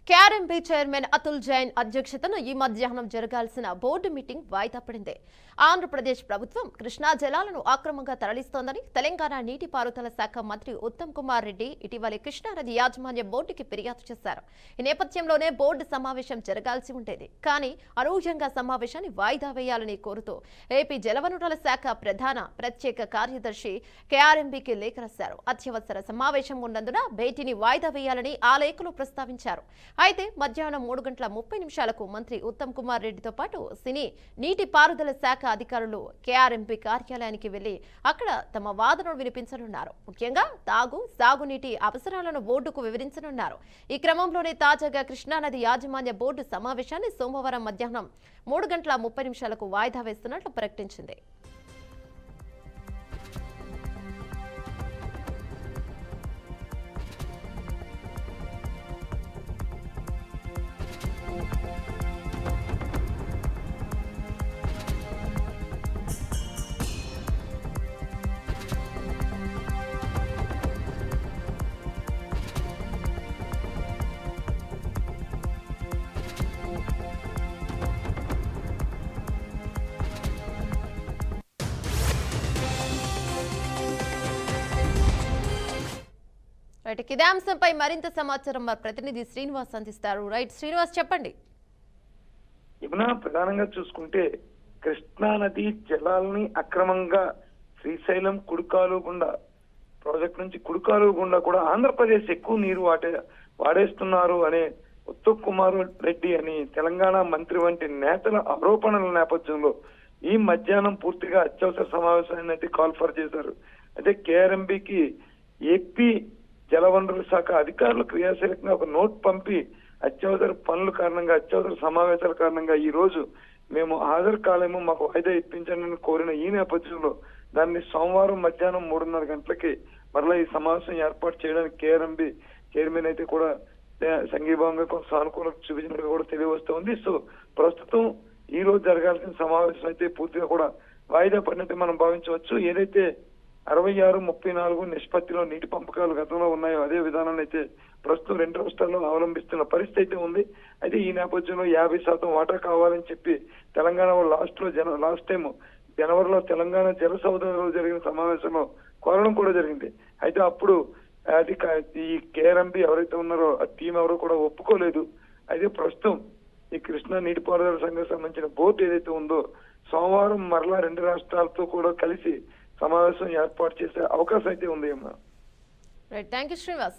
KRMB chairman Atul Jain అధ్యక్షతన ఈ మధ్యాహ్నం జరగాల్సిన బోర్డు మీటింగ్ వాయిదా పడింది. ఆంధ్రప్రదేశ్ ప్రభుత్వం కృష్ణా జలాలను అక్రమంగా తరలిస్తోందని తెలంగాణ నీటిపారుదల శాఖ మంత్రి ఉత్తమ్ కుమార్ రెడ్డి ఇటీవల కృష్ణానది యాజమాన్య బోర్డుకి ఫిర్యాదు చేశారు. ఈ నేపథ్యంలోనే బోర్డు సమావేశం జరగాల్సి ఉండేది. కానీ అనూహ్యంగా సమావేశాన్ని వాయిదా వేయాలని కోరుతూ ఏపీ జలవనరుల శాఖ ప్రత్యేక కార్యదర్శి కేఆర్ఎంబీకి లేఖ రాశారు. అత్యవసర సమావేశం ఉన్నందున భేటీని వాయిదా వేయాలని ఆ లేఖలో ప్రస్తావించారు. అయితే మధ్యాహ్నం 3:30 మంత్రి ఉత్తమ్ కుమార్ రెడ్డితో పాటు నీటిపారుదల శాఖ అధికారులు కేఆర్ఎంపీ కార్యాలయానికి వెళ్లి అక్కడ తమ వాదనను వినిపించనున్నారు. ముఖ్యంగా సాగునీటి అవసరాలను బోర్డుకు వివరించనున్నారు. ఈ క్రమంలోనే తాజాగా కృష్ణానది యాజమాన్య బోర్డు సమావేశాన్ని సోమవారం మధ్యాహ్నం 3:30 వాయిదా వేస్తున్నట్లు ప్రకటించింది. ఇదే అంశంపై మరింత సమాచారం మా ప్రతినిధి శ్రీనివాస్ అందిస్తారు. శ్రీనివాస్, చెప్పండి. ప్రధానంగా చూసుకుంటే కృష్ణా నది జలాలని అక్రమంగా శ్రీశైలం కుడికాలుగుండా ప్రాజెక్ట్ నుంచి కుడికాలుగుండా కూడా ఆంధ్రప్రదేశ్ ఎక్కువ నీరు వాడేస్తున్నారు అనే ఉత్తమ్ కుమార్ రెడ్డి అని తెలంగాణ మంత్రి వంటి నేతల ఆరోపణల నేపథ్యంలో ఈ మధ్యాహ్నం పూర్తిగా అత్యవసర సమావేశాన్ని కాల్ఫర్ చేశారు. అయితే కేఆర్ఎంబీకి ఏపీ జలవనరుల శాఖ అధికారులు క్రియాశీలకంగా ఒక నోట్ పంపి అత్యవసర పనుల కారణంగా అత్యవసర సమావేశాల కారణంగా ఈ రోజు మేము హాజరు కాలేము, మాకు వాయిదా ఇప్పించండి కోరిన ఈ నేపథ్యంలో దాన్ని సోమవారం మధ్యాహ్నం 3:30 గంటలకి మరలా ఈ సమావేశం ఏర్పాటు చేయడానికి కేఆర్ఎంబీ చైర్మన్ అయితే కూడా సంఘీభావంగా కొంత సానుకూలత చూపించినట్టుగా కూడా తెలియవస్తుంది. సో ప్రస్తుతం ఈ రోజు జరగాల్సిన సమావేశం అయితే పూర్తిగా కూడా వాయిదా పడినట్టు మనం భావించవచ్చు. ఏదైతే 66-34 నిష్పత్తిలో నీటి పంపకాలు గతంలో ఉన్నాయో అదే విధానాన్ని అయితే ప్రస్తుతం 2 రాష్ట్రాల్లో అవలంబిస్తున్న పరిస్థితి అయితే ఉంది. అయితే ఈ నేపథ్యంలో 50% వాటా కావాలని చెప్పి తెలంగాణ లాస్ట్ టైం జనవరిలో తెలంగాణ జల సౌధలో జరిగిన సమావేశంలో కోరడం కూడా జరిగింది. అయితే అప్పుడు ఈ కేఆర్ఎంబీ ఎవరైతే ఉన్నారో ఆ టీం ఎవరో కూడా ఒప్పుకోలేదు. అయితే ప్రస్తుతం ఈ కృష్ణా నీటిపారుదల సంఘం సంబంధించిన బోర్డు ఏదైతే ఉందో సోమవారం మరలా 2 రాష్ట్రాలతో కూడా కలిసి సమావేశం ఏర్పాటు చేసే అవకాశం అయితే ఉంది. Thank you Srinivas.